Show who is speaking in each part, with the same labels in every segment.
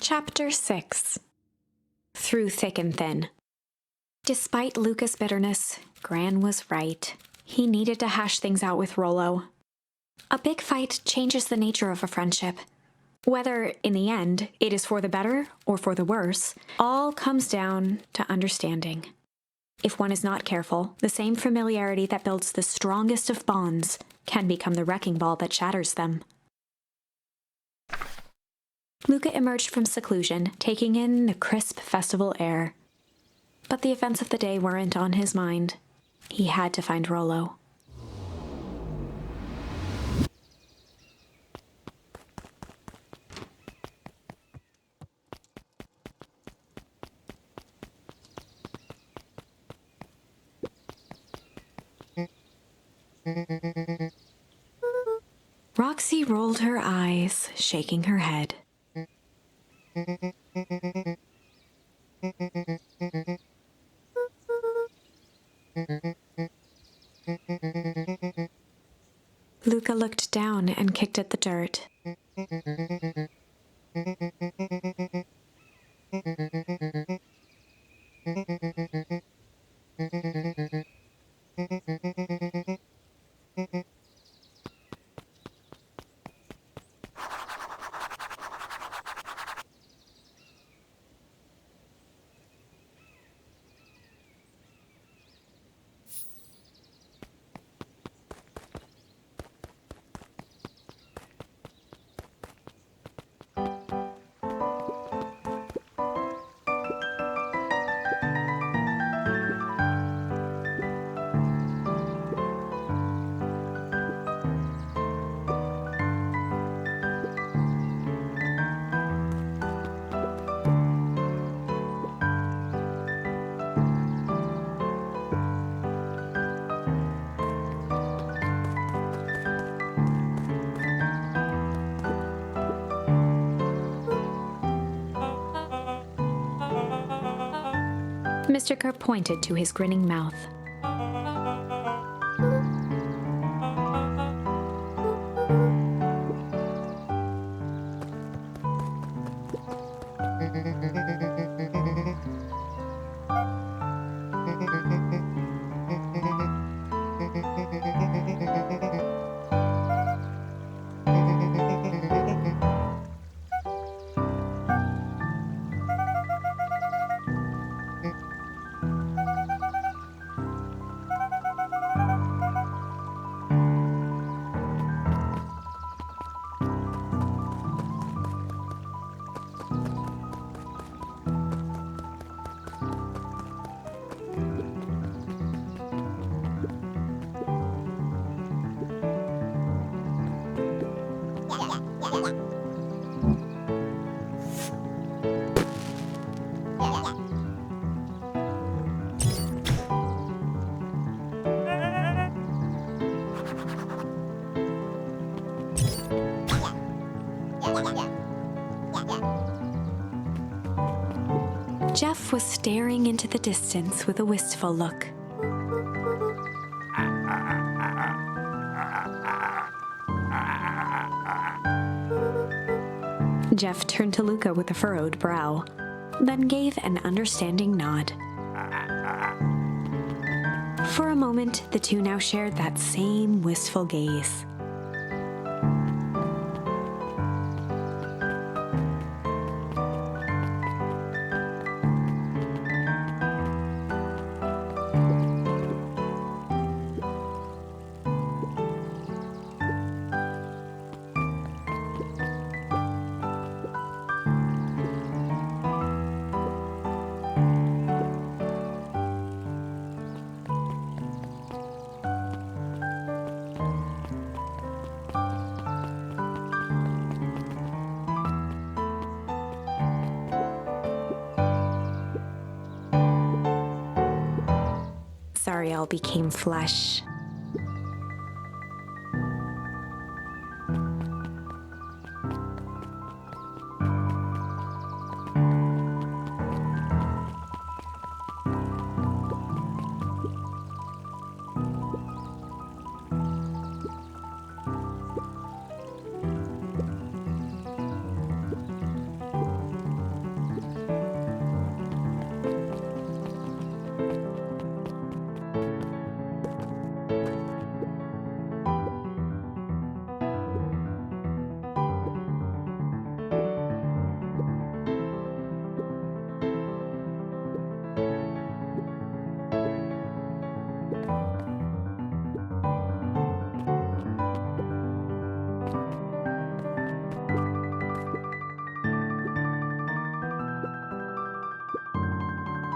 Speaker 1: Chapter 6. Through Thick and Thin. Despite Luca's bitterness, Gran was right. He needed to hash things out with Rollo. A big fight changes the nature of a friendship. Whether, in the end, it is for the better or for the worse, all comes down to understanding. If one is not careful, the same familiarity that builds the strongest of bonds can become the wrecking ball that shatters them. Luca emerged from seclusion, taking in the crisp festival air. But the events of the day weren't on his mind. He had to find Rollo. Roxy rolled her eyes, shaking her head. Luca looked down and kicked at the dirt. Mr. Kerr pointed to his grinning mouth. Jeff was staring into the distance with a wistful look. Jeff turned to Luca with a furrowed brow, then gave an understanding nod. For a moment, the two now shared that same wistful gaze. Sorry all became flesh.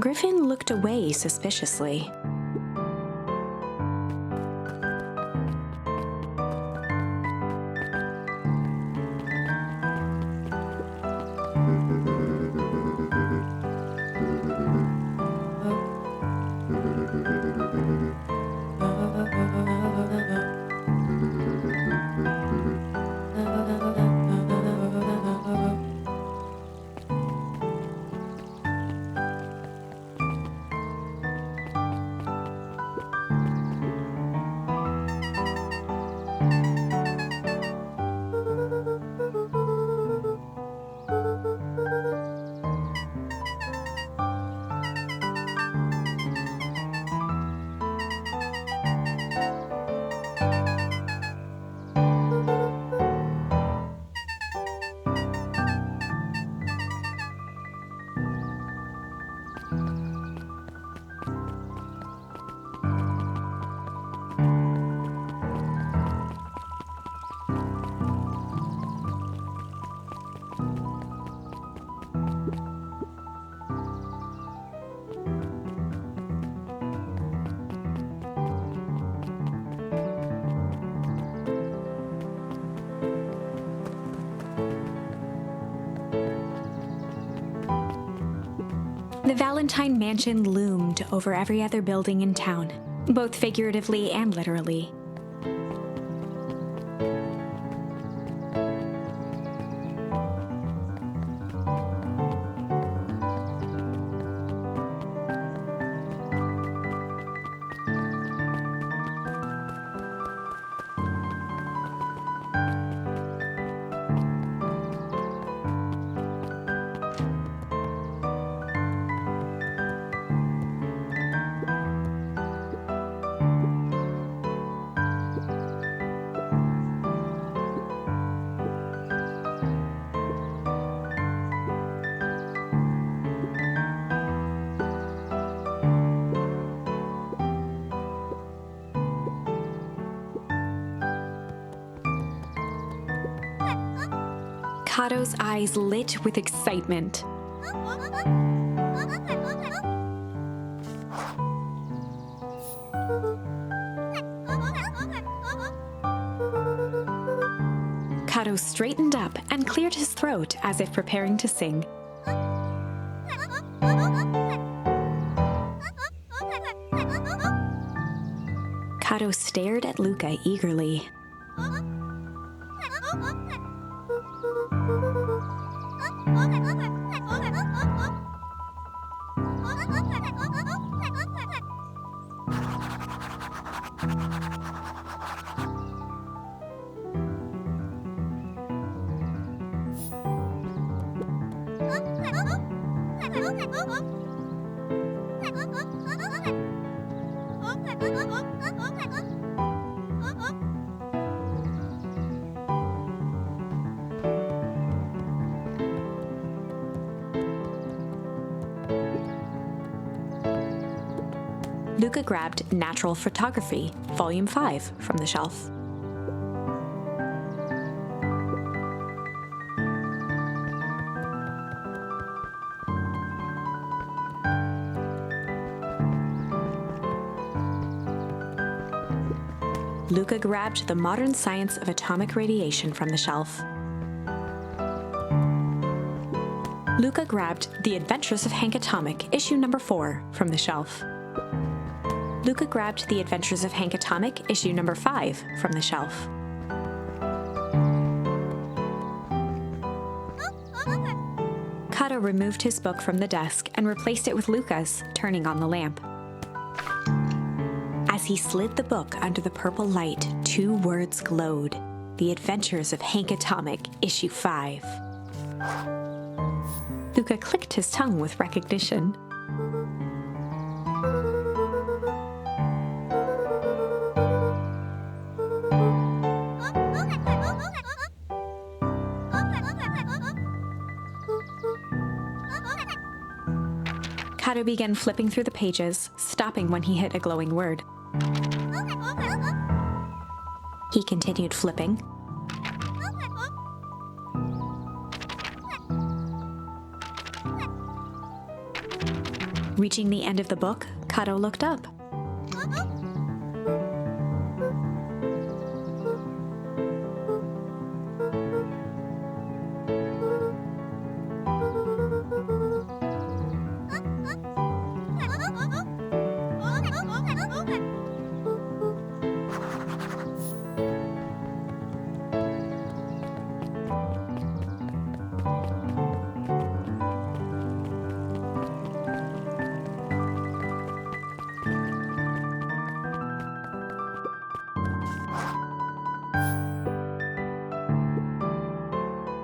Speaker 1: Griffin looked away suspiciously. The Valentine Mansion loomed over every other building in town, both figuratively and literally. Kato's eyes lit with excitement. Kato straightened up and cleared his throat as if preparing to sing. Kato stared at Luca eagerly. Luca grabbed Natural Photography, Volume 5, from the shelf. Luca grabbed The Modern Science of Atomic Radiation from the shelf. Luca grabbed The Adventures of Hank Atomic, issue number 4, from the shelf. Luca grabbed The Adventures of Hank Atomic, issue number 5, from the shelf. Kato removed his book from the desk and replaced it with Luca's, turning on the lamp. As he slid the book under the purple light, 2 words glowed: The Adventures of Hank Atomic, issue 5. Luca clicked his tongue with recognition. Kato began flipping through the pages, stopping when he hit a glowing word. He continued flipping. Reaching the end of the book, Kato looked up.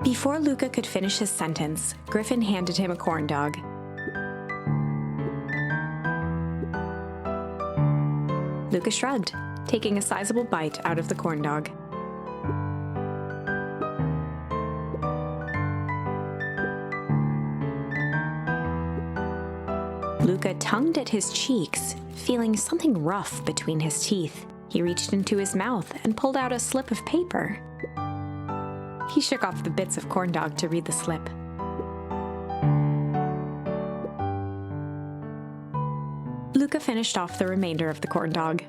Speaker 1: Before Luca could finish his sentence, Griffin handed him a corn dog. Luca shrugged, taking a sizable bite out of the corn dog. Luca tongued at his cheeks, feeling something rough between his teeth. He reached into his mouth and pulled out a slip of paper. He shook off the bits of corn dog to read the slip. Luca finished off the remainder of the corn dog.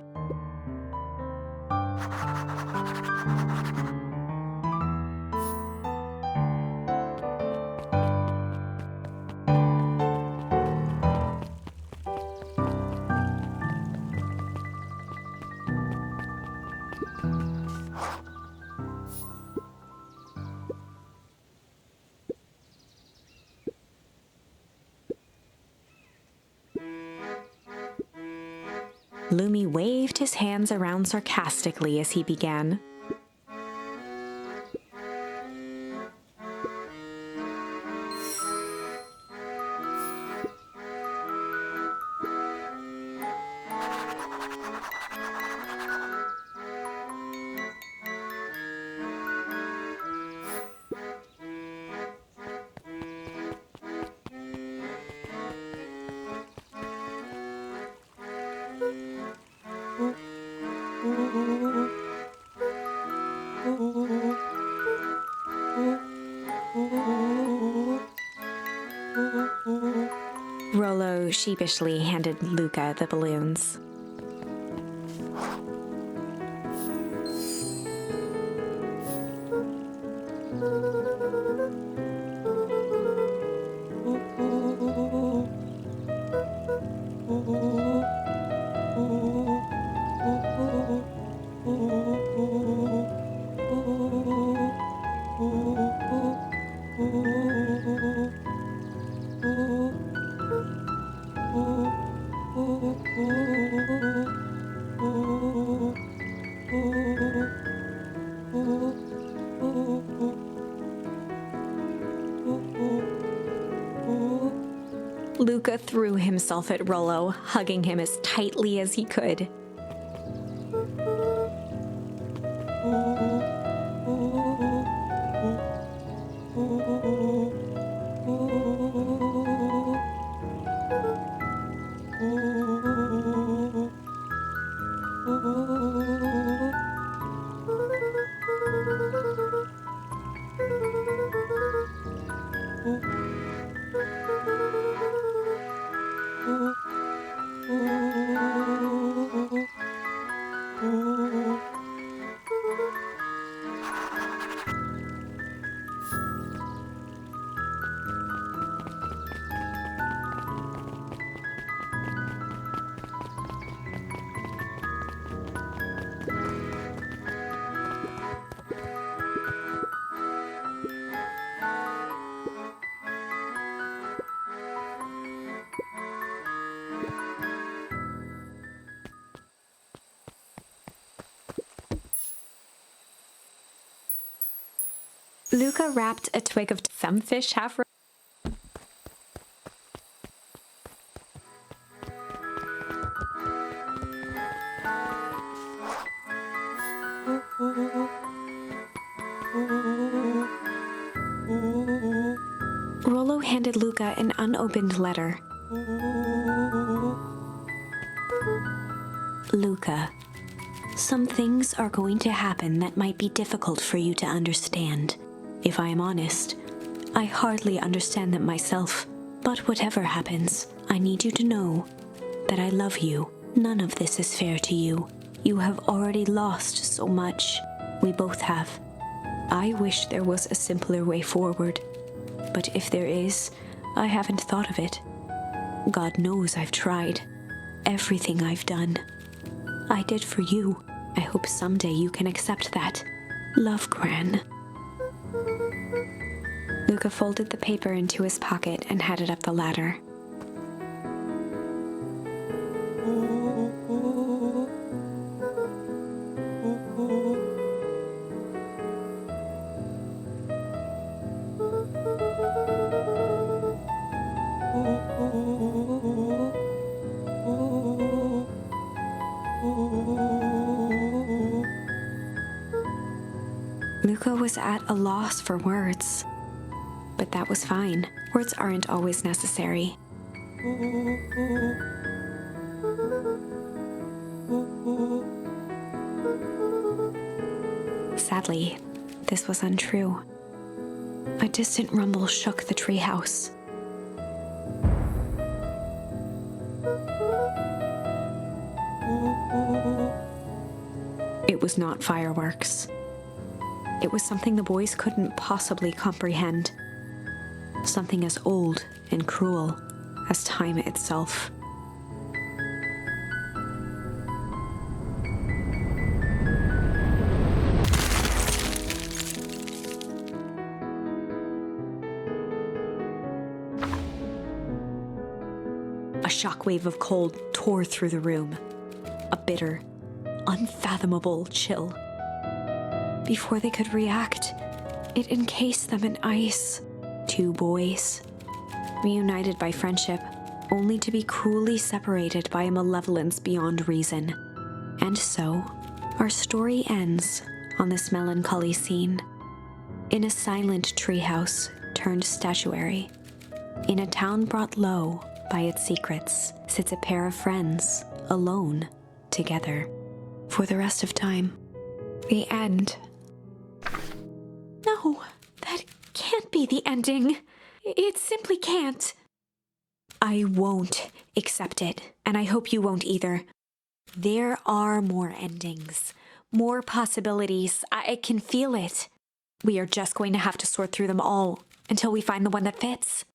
Speaker 1: Lumi waved his hands around sarcastically as he began. Rollo sheepishly handed Luca the balloons. Luca threw himself at Rollo, hugging him as tightly as he could. Luca wrapped a twig of some fish half. Rollo handed Luca an unopened letter. Luca, some things are going to happen that might be difficult for you to understand. If I am honest, I hardly understand them myself. But whatever happens, I need you to know that I love you. None of this is fair to you. You have already lost so much. We both have. I wish there was a simpler way forward. But if there is, I haven't thought of it. God knows I've tried. Everything I've done, I did for you. I hope someday you can accept that. Love, Gran. Luca folded the paper into his pocket and headed up the ladder. Luca was at a loss for words. But that was fine. Words aren't always necessary. Sadly, this was untrue. A distant rumble shook the treehouse. It was not fireworks. It was something the boys couldn't possibly comprehend. Something as old and cruel as time itself. A shockwave of cold tore through the room. A bitter, unfathomable chill. Before they could react, it encased them in ice. Two boys, reunited by friendship, only to be cruelly separated by a malevolence beyond reason. And so, our story ends on this melancholy scene. In a silent treehouse turned statuary, in a town brought low by its secrets, sits a pair of friends, alone, together, for the rest of time. The end. No, that can't be the ending. It simply can't. I won't accept it, and I hope you won't either. There are more endings, more possibilities. I can feel it. We are just going to have to sort through them all until we find the one that fits.